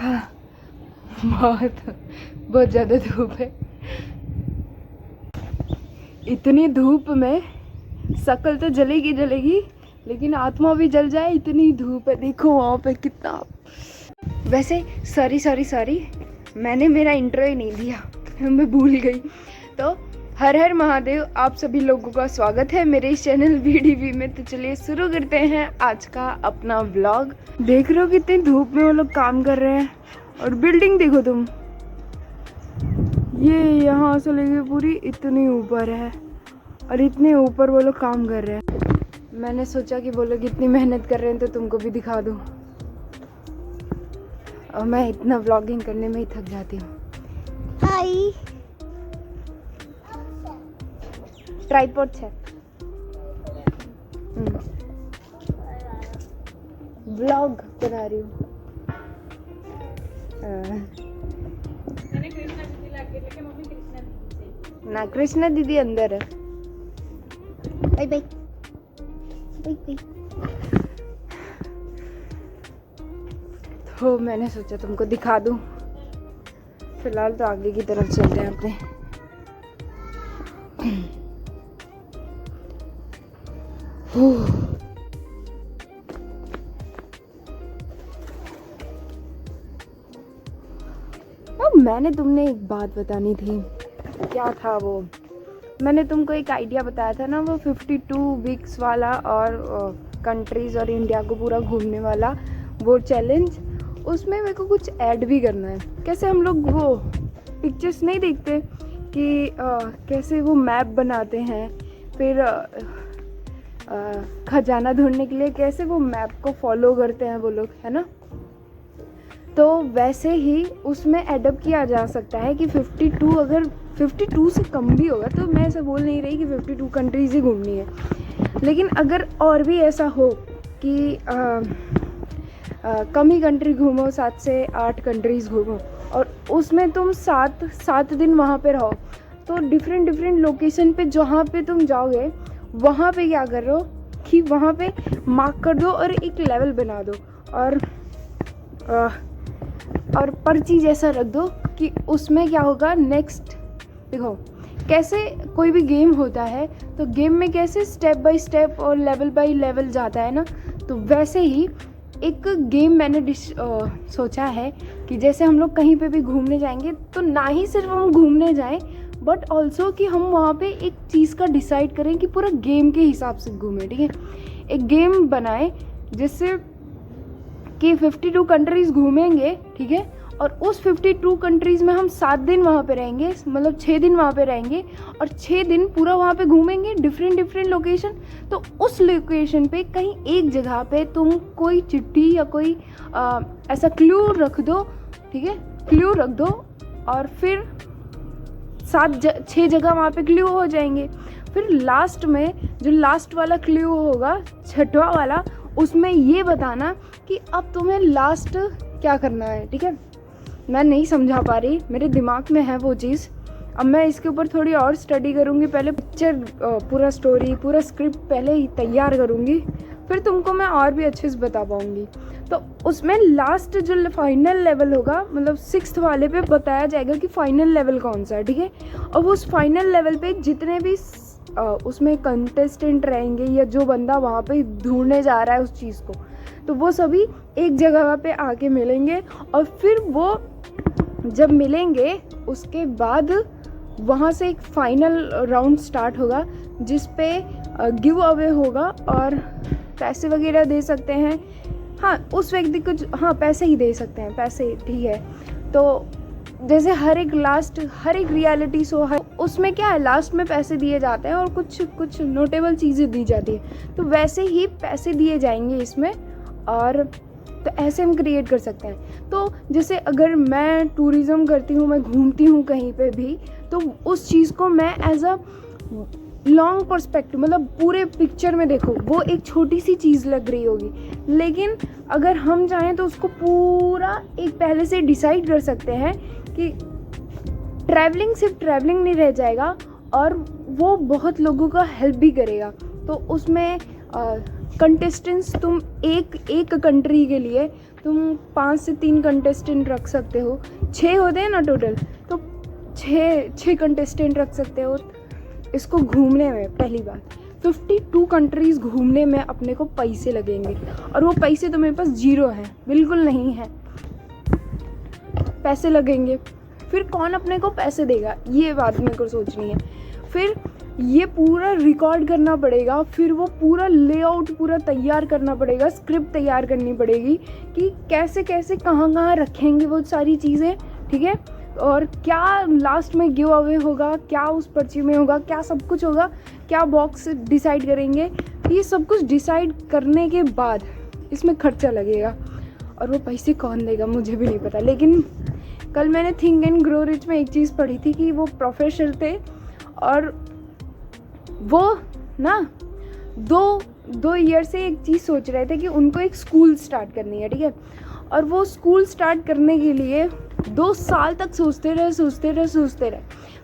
हाँ, बहुत बहुत ज़्यादा धूप है। इतनी धूप में शक्ल तो जलेगी जलेगी, लेकिन आत्मा भी जल जाए, इतनी धूप है। देखो वहाँ पे कितना। वैसे सॉरी, मैंने मेरा इंट्रो ही नहीं दिया, मैं भूल गई। तो हर हर महादेव, आप सभी लोगों का स्वागत है मेरे इस चैनल VDV में। तो चलिए शुरू करते हैं आज का अपना व्लॉग। देख रहे हो कितनी धूप में वो लोग काम कर रहे हैं, और बिल्डिंग देखो तुम, ये यहाँ से लेके पूरी इतनी ऊपर है, और इतने ऊपर वो लोग काम कर रहे हैं। मैंने सोचा कि वो लोग इतनी मेहनत कर रहे हैं तो तुमको भी दिखा दूँ, और मैं इतना व्लॉगिंग करने में ही थक जाती हूँ। हाय, ट्राइपॉड है, व्लॉग बना रही हूँ। ना कृष्णा दीदी अंदर है। Bye bye bye bye. तो मैंने सोचा तुमको दिखा दूं। फिलहाल तो आगे की तरफ चलते हैं अपने। अब मैंने तुमने एक बात बतानी थी, क्या था वो? मैंने तुमको एक आइडिया बताया था ना, वो 52 वीक्स वाला और कंट्रीज और इंडिया को पूरा घूमने वाला वो चैलेंज। उसमें मेरे को कुछ ऐड भी करना है। कैसे हम लोग वो पिक्चर्स नहीं देखते कि कैसे वो मैप बनाते हैं, फिर खजाना ढूंढने के लिए कैसे वो मैप को फॉलो करते हैं वो लोग, है ना? तो वैसे ही उसमें एडप्ट किया जा सकता है कि 52, अगर 52 से कम भी होगा, तो मैं ऐसा बोल नहीं रही कि 52 कंट्रीज़ ही घूमनी है, लेकिन अगर और भी ऐसा हो कि कम ही कंट्री घूमो, 7 से 8 कंट्रीज़ घूमो, और उसमें तुम 7 दिन वहाँ पे रहो, तो डिफरेंट लोकेशन पे जहाँ पे तुम जाओगे वहाँ पे क्या करो कि वहाँ पे मार्क कर दो और एक लेवल बना दो, और पर्ची जैसा रख दो कि उसमें क्या होगा नेक्स्ट। देखो कैसे कोई भी गेम होता है, तो गेम में कैसे स्टेप बाय स्टेप और लेवल बाय लेवल जाता है ना, तो वैसे ही एक गेम मैंने सोचा है कि जैसे हम लोग कहीं पे भी घूमने जाएंगे, तो ना ही सिर्फ हम घूमने जाएं, बट ऑल्सो कि हम वहाँ पे एक चीज़ का डिसाइड करें कि पूरा गेम के हिसाब से घूमें। ठीक है, एक गेम बनाए जिससे कि 52 कंट्रीज़ घूमेंगे, ठीक है, और उस 52 कंट्रीज़ में हम 7 दिन वहाँ पे रहेंगे, मतलब 6 दिन वहाँ पे रहेंगे, और 6 दिन पूरा वहाँ पे घूमेंगे डिफरेंट लोकेशन। तो उस लोकेशन पे कहीं एक जगह पे तुम कोई चिट्ठी या कोई ऐसा क्लू रख दो, ठीक है, क्लू रख दो, और फिर 6 जगह वहाँ पे क्लू हो जाएंगे। फिर लास्ट में जो लास्ट वाला क्लू होगा, 6वां वाला, उसमें ये बताना कि अब तुम्हें लास्ट क्या करना है। ठीक है, मैं नहीं समझा पा रही, मेरे दिमाग में है वो चीज़। अब मैं इसके ऊपर थोड़ी और स्टडी करूँगी, पहले पिक्चर, पूरा स्टोरी, पूरा स्क्रिप्ट पहले ही तैयार करूँगी, फिर तुमको मैं और भी अच्छे से बता पाऊँगी। तो उसमें लास्ट जो फाइनल लेवल होगा, मतलब 6th वाले पे बताया जाएगा कि फाइनल लेवल कौन सा है। ठीक है, और उस फाइनल लेवल पे जितने भी उसमें कंटेस्टेंट रहेंगे, या जो बंदा वहाँ पे ढूंढने जा रहा है उस चीज़ को, तो वो सभी एक जगह पे आके मिलेंगे, और फिर वो जब मिलेंगे उसके बाद वहाँ से एक फाइनल राउंड स्टार्ट होगा, जिस पे गिव अवे होगा, और पैसे वगैरह दे सकते हैं। हाँ, उस व्यक्ति को हाँ पैसे ही दे सकते हैं, पैसे, ठीक है। तो जैसे हर एक रियलिटी शो है, उसमें क्या है, लास्ट में पैसे दिए जाते हैं और कुछ नोटेबल चीज़ें दी जाती है, तो वैसे ही पैसे दिए जाएंगे इसमें, और तो ऐसे हम क्रिएट कर सकते हैं। तो जैसे अगर मैं टूरिज़्म करती हूँ, मैं घूमती हूँ कहीं पे भी, तो उस चीज़ को मैं एज अ लॉन्ग पर्सपेक्टिव, मतलब पूरे पिक्चर में देखो, वो एक छोटी सी चीज़ लग रही होगी, लेकिन अगर हम चाहें तो उसको पूरा एक पहले से डिसाइड कर सकते हैं कि ट्रैवलिंग सिर्फ ट्रैवलिंग नहीं रह जाएगा, और वो बहुत लोगों का हेल्प भी करेगा। तो उसमें कंटेस्टेंट्स तुम एक कंट्री के लिए तुम 5 से 3 कंटेस्टेंट रख सकते हो, 6 होते हैं ना टोटल, तो 6 कंटेस्टेंट रख सकते हो। इसको घूमने में पहली बात 52 कंट्रीज़ घूमने में अपने को पैसे लगेंगे, और वो पैसे तो मेरे पास जीरो हैं, बिल्कुल नहीं है, पैसे लगेंगे। फिर कौन अपने को पैसे देगा, ये बात मेरे को सोचनी है। फिर ये पूरा रिकॉर्ड करना पड़ेगा, फिर वो पूरा लेआउट पूरा तैयार करना पड़ेगा, स्क्रिप्ट तैयार करनी पड़ेगी कि कैसे कैसे कहाँ कहाँ रखेंगे वो सारी चीज़ें, ठीक है। और क्या लास्ट में गिव अवे होगा, क्या उस पर्ची में होगा, क्या सब कुछ होगा, क्या बॉक्स डिसाइड करेंगे, ये सब कुछ डिसाइड करने के बाद इसमें खर्चा लगेगा, और वो पैसे कौन देगा मुझे भी नहीं पता। लेकिन कल मैंने थिंक एंड ग्रो रिच में एक चीज़ पढ़ी थी कि वो प्रोफेसर थे, और वो ना दो ईयर से एक चीज़ सोच रहे थे कि उनको एक स्कूल स्टार्ट करनी है, ठीक है। और वो स्कूल स्टार्ट करने के लिए 2 साल तक सोचते रहे।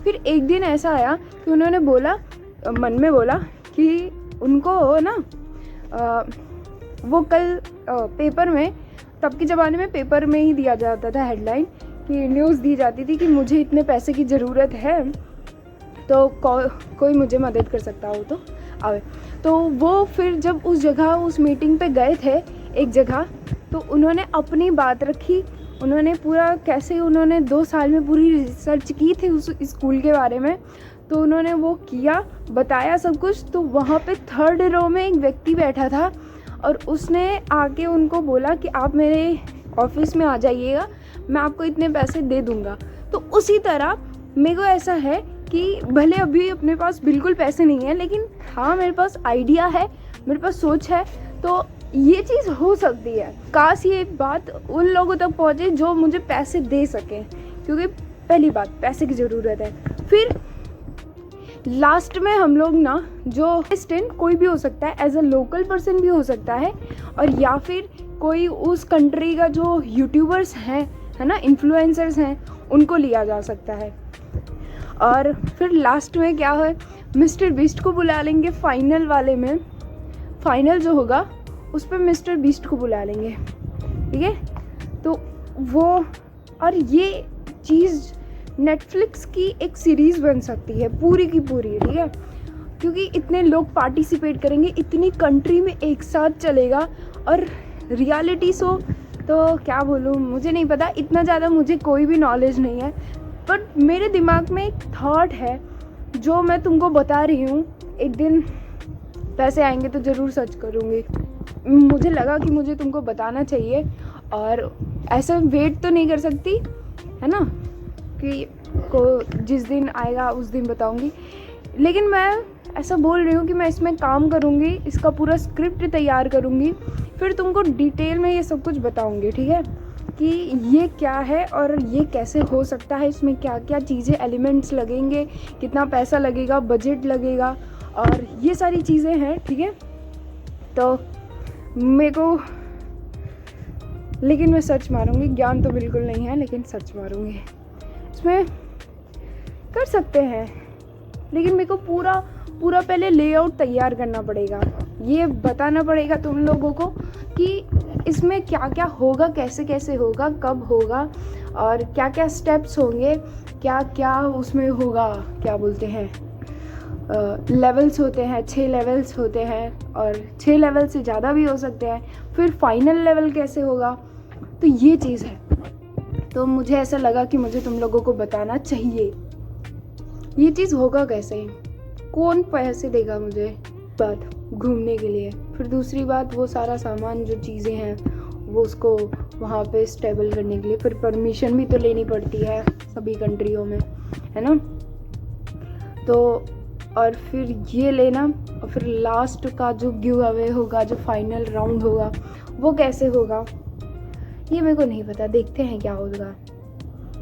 फिर एक दिन ऐसा आया कि उन्होंने बोला, मन में बोला कि उनको ना वो कल पेपर में, तब के ज़माने में पेपर में ही दिया जाता था हेडलाइन, कि न्यूज़ दी जाती थी कि मुझे इतने पैसे की ज़रूरत है, तो कोई मुझे मदद कर सकता हो तो आवे। तो वो फिर जब उस जगह उस मीटिंग पे गए थे एक जगह, तो उन्होंने अपनी बात रखी, उन्होंने पूरा कैसे उन्होंने 2 साल में पूरी रिसर्च की थी उस स्कूल के बारे में, तो उन्होंने वो किया, बताया सब कुछ। तो वहाँ पे 3rd रो में एक व्यक्ति बैठा था, और उसने आके उनको बोला कि आप मेरे ऑफिस में आ जाइएगा, मैं आपको इतने पैसे दे दूँगा। तो उसी तरह मेरे को ऐसा है कि भले अभी अपने पास बिल्कुल पैसे नहीं है, लेकिन हाँ मेरे पास आइडिया है, मेरे पास सोच है, तो ये चीज़ हो सकती है। काश ये बात उन लोगों तक पहुँचे जो मुझे पैसे दे सकें, क्योंकि पहली बात पैसे की ज़रूरत है। फिर लास्ट में हम लोग ना, जो असिस्टेंट कोई भी हो सकता है, एज अ लोकल पर्सन भी हो सकता है, और या फिर कोई उस कंट्री का जो यूट्यूबर्स हैं, है ना, इन्फ्लुएंसर्स हैं, उनको लिया जा सकता है। और फिर लास्ट में क्या है, मिस्टर बीस्ट को बुला लेंगे फाइनल वाले में, फाइनल जो होगा उस पर मिस्टर बीस्ट को बुला लेंगे, ठीक है। तो वो, और ये चीज़ नेटफ्लिक्स की एक सीरीज़ बन सकती है पूरी की पूरी, ठीक है, क्योंकि इतने लोग पार्टिसिपेट करेंगे, इतनी कंट्री में एक साथ चलेगा। और रियलिटी शो तो क्या बोलूँ, मुझे नहीं पता, इतना ज़्यादा मुझे कोई भी नॉलेज नहीं है, बट मेरे दिमाग में एक थॉट है जो मैं तुमको बता रही हूँ। एक दिन पैसे आएंगे तो ज़रूर सर्च करूँगी, मुझे लगा कि मुझे तुमको बताना चाहिए, और ऐसा वेट तो नहीं कर सकती, है ना, कि को जिस दिन आएगा उस दिन बताऊँगी। लेकिन मैं ऐसा बोल रही हूँ कि मैं इसमें काम करूँगी, इसका पूरा स्क्रिप्ट तैयार करूँगी, फिर तुमको डिटेल में ये सब कुछ बताऊँगी, ठीक है, कि ये क्या है और ये कैसे हो सकता है, इसमें क्या क्या चीज़ें एलिमेंट्स लगेंगे, कितना पैसा लगेगा, बजट लगेगा, और ये सारी चीज़ें हैं, ठीक है। तो मेरे को, लेकिन मैं सर्च मारूँगी, ज्ञान तो बिल्कुल नहीं है, लेकिन सर्च मारूँगी, इसमें कर सकते हैं। लेकिन मेरे को पूरा पहले लेआउट तैयार करना पड़ेगा, ये बताना पड़ेगा तुम लोगों को कि इसमें क्या क्या होगा, कैसे कैसे होगा, कब होगा, और क्या क्या स्टेप्स होंगे, क्या क्या उसमें होगा, क्या बोलते हैं, लेवल्स होते हैं, 6 लेवल्स होते हैं, और 6 लेवल से ज़्यादा भी हो सकते हैं। फिर फाइनल लेवल कैसे होगा, तो ये चीज़ है। तो मुझे ऐसा लगा कि मुझे तुम लोगों को बताना चाहिए, ये चीज़ होगा कैसे, कौन पैसे देगा मुझे, बात घूमने के लिए। फिर दूसरी बात, वो सारा सामान जो चीज़ें हैं वो उसको वहाँ पे स्टेबल करने के लिए फिर परमिशन भी तो लेनी पड़ती है सभी कंट्रियों में, है ना। तो और फिर ये लेना, और फिर लास्ट का जो गिव अवे होगा, जो फाइनल राउंड होगा, वो कैसे होगा ये मेरे को नहीं पता, देखते हैं क्या होगा,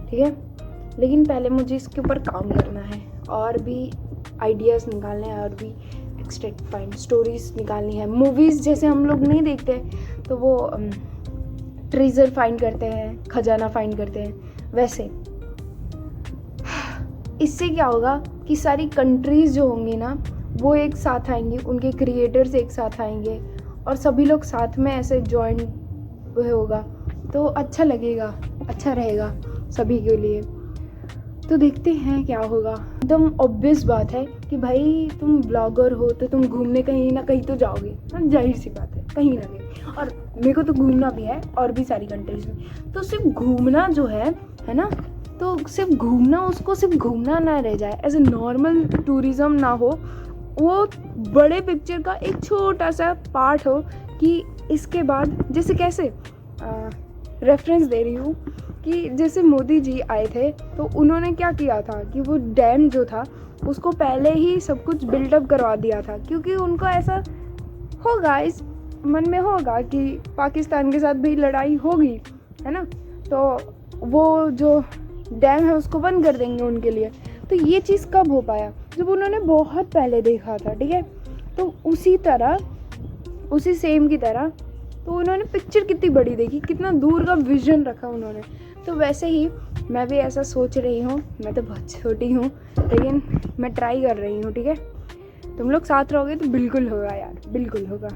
ठीक है। लेकिन पहले मुझे इसके ऊपर काम करना है, और भी आइडियाज़ निकालने हैं, और भी एक्सट्रैक्ट फाइंड स्टोरीज निकालनी है। मूवीज़ जैसे हम लोग नहीं देखते तो वो ट्रेजर फाइंड करते हैं, खजाना फाइंड करते हैं, वैसे इससे क्या होगा कि सारी कंट्रीज़ जो होंगी ना वो एक साथ आएंगी, उनके क्रिएटर्स एक साथ आएंगे, और सभी लोग साथ में ऐसे जॉइन होगा, तो अच्छा लगेगा, अच्छा रहेगा सभी के लिए। तो देखते हैं क्या होगा। एकदम ऑब्वियस बात है कि भाई तुम ब्लॉगर हो तो तुम घूमने कहीं ना कहीं तो जाओगे, हाँ जाहिर सी बात है, कहीं ना कहीं। और मेरे को तो घूमना भी है और भी सारी कंट्रीज में। तो सिर्फ घूमना जो है ना, तो सिर्फ घूमना, उसको सिर्फ घूमना ना रह जाए, एज ए नॉर्मल टूरिज़्म ना हो, वो बड़े पिक्चर का एक छोटा सा पार्ट हो। कि इसके बाद जैसे कैसे रेफरेंस दे रही हूँ कि जैसे मोदी जी आए थे तो उन्होंने क्या किया था कि वो डैम जो था उसको पहले ही सब कुछ बिल्डअप करवा दिया था, क्योंकि उनको ऐसा होगा, इस मन में होगा कि पाकिस्तान के साथ भी लड़ाई होगी, है ना, तो वो जो डैम है उसको बंद कर देंगे उनके लिए। तो ये चीज़ कब हो पाया? जब उन्होंने बहुत पहले देखा था, ठीक है। तो उसी तरह, उसी सेम की तरह, तो उन्होंने पिक्चर कितनी बड़ी देखी, कितना दूर का विजन रखा उन्होंने। तो वैसे ही मैं भी ऐसा सोच रही हूँ। मैं तो बहुत छोटी हूँ लेकिन मैं ट्राई कर रही हूँ, ठीक है। तुम लोग साथ रहोगे तो बिल्कुल होगा यार, बिल्कुल होगा,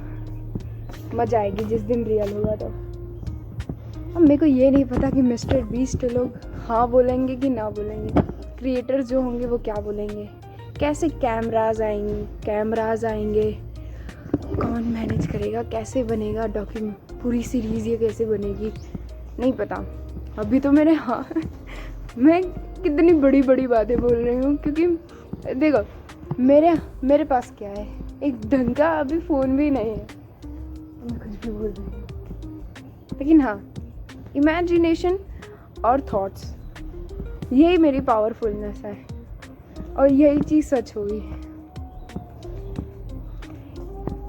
मज़ा आएगी जिस दिन रियल होगा। तो अब मेरे को ये नहीं पता कि मिस्टर बीस्ट लोग हाँ बोलेंगे कि ना बोलेंगे, क्रिएटर्स जो होंगे वो क्या बोलेंगे, कैसे कैमराज आएंगे, कौन मैनेज करेगा, कैसे बनेगा डॉक्यूमेंट, पूरी सीरीज़ ये कैसे बनेगी, नहीं पता अभी तो मेरे। हाँ मैं कितनी बड़ी बड़ी बातें बोल रही हूँ, क्योंकि देखो मेरे पास क्या है, एक ढंग का अभी फ़ोन भी नहीं है, मैं कुछ भी बोल रही हूँ। लेकिन हाँ, इमेजिनेशन और थॉट्स, यही मेरी पावरफुलनेस है और यही चीज़ सच होगी।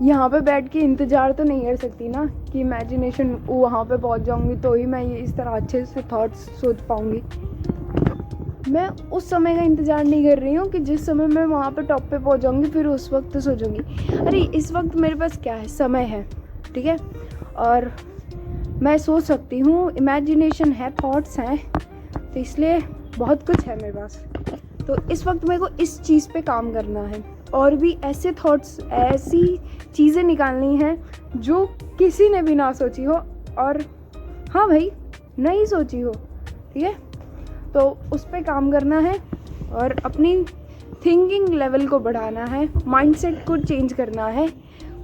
यहाँ पे बैठ के इंतज़ार तो नहीं कर सकती ना कि इमेजिनेशन वहाँ पे पहुँच जाऊँगी तो ही मैं ये इस तरह अच्छे से थॉट्स सोच पाऊँगी। मैं उस समय का इंतज़ार नहीं कर रही हूँ कि जिस समय मैं वहाँ पे टॉप पे पहुँच जाऊँगी फिर उस वक्त तो सोचूंगी। अरे इस वक्त मेरे पास क्या है, समय है, ठीक है, और मैं सोच सकती हूँ, इमेजिनेशन है, थॉट्स हैं, तो इसलिए बहुत कुछ है मेरे पास। तो इस वक्त मेरे को इस चीज़ पे काम करना है और भी ऐसे थॉट्स, ऐसी चीज़ें निकालनी हैं जो किसी ने भी ना सोची हो, और हाँ भाई नहीं सोची हो, ठीक है। तो उस पे काम करना है और अपनी थिंकिंग लेवल को बढ़ाना है, माइंडसेट को चेंज करना है,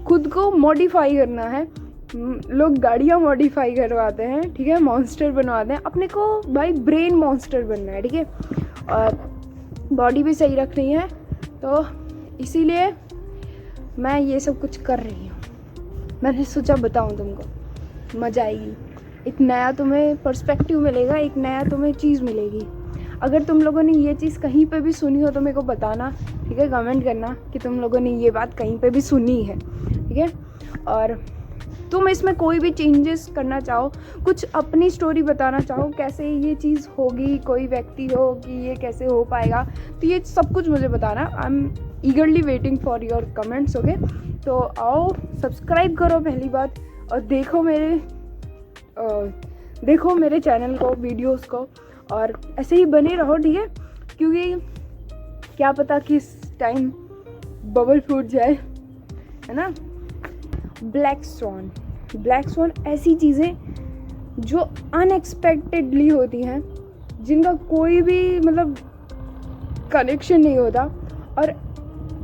खुद को मॉडिफाई करना है। लोग गाड़ियाँ मॉडिफाई करवाते हैं, ठीक है, मॉन्स्टर बनवाते हैं, अपने को भाई ब्रेन मॉन्स्टर बनना है, ठीक है, और बॉडी भी सही रखनी है। तो इसीलिए मैं ये सब कुछ कर रही हूँ। मैंने सोचा बताऊँ तुमको, मज़ा आएगी, एक नया तुम्हें पर्सपेक्टिव मिलेगा, एक नया तुम्हें चीज़ मिलेगी। अगर तुम लोगों ने ये चीज़ कहीं पे भी सुनी हो तो मेरे को बताना, ठीक है, कमेंट करना कि तुम लोगों ने ये बात कहीं पे भी सुनी है, ठीक है। और तुम इसमें कोई भी चेंजेस करना चाहो, कुछ अपनी स्टोरी बताना चाहो, कैसे ये चीज़ होगी, कोई व्यक्ति हो कि ये कैसे हो पाएगा, तो ये सब कुछ मुझे बताना। I am ईगरली waiting for your comments, okay. तो आओ सब्सक्राइब करो पहली बात, और देखो मेरे चैनल को, वीडियोस को, और ऐसे ही बने रहो, ठीक है, क्योंकि क्या पता किस टाइम बबल फूट जाए, है ना। ब्लैक स्वॉन ऐसी चीज़ें जो अनएक्सपेक्टेडली होती हैं, जिनका कोई भी मतलब कनेक्शन नहीं होता और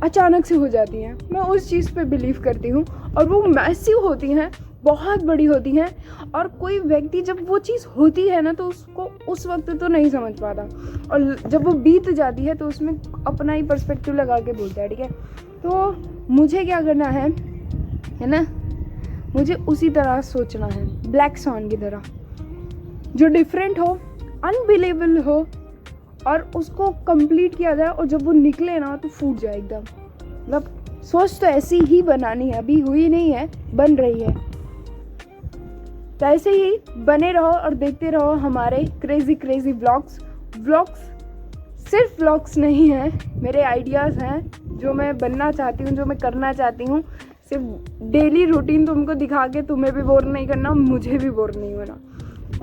अचानक से हो जाती हैं। मैं उस चीज़ पे बिलीव करती हूँ, और वो मैसिव होती हैं, बहुत बड़ी होती हैं, और कोई व्यक्ति जब वो चीज़ होती है ना तो उसको उस वक्त तो नहीं समझ पाता, और जब वो बीत जाती है तो उसमें अपना ही पर्सपेक्टिव लगा के बोलता है, ठीक है। तो मुझे क्या करना है ना, मुझे उसी तरह सोचना है, ब्लैक स्वॉन की तरह, जो डिफरेंट हो, अनबिलीवेबल हो, और उसको कंप्लीट किया जाए, और जब वो निकले ना तो फूट जाए एकदम। मतलब सोच तो ऐसी ही बनानी है, अभी हुई नहीं है, बन रही है। तो ऐसे ही बने रहो और देखते रहो हमारे क्रेजी व्लॉग्स। सिर्फ व्लॉग्स नहीं हैं, मेरे आइडियाज़ हैं जो मैं बनना चाहती हूँ, जो मैं करना चाहती हूँ। सिर्फ डेली रूटीन तुमको दिखा के तुम्हें भी बोर नहीं करना, मुझे भी बोर नहीं होना।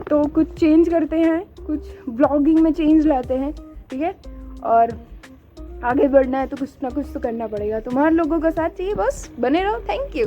तो कुछ चेंज करते हैं, कुछ ब्लॉगिंग में चेंज लाते हैं, ठीक है, और आगे बढ़ना है तो कुछ ना कुछ तो करना पड़ेगा। तुम्हारे लोगों का साथ चाहिए, बस बने रहो। Thank you.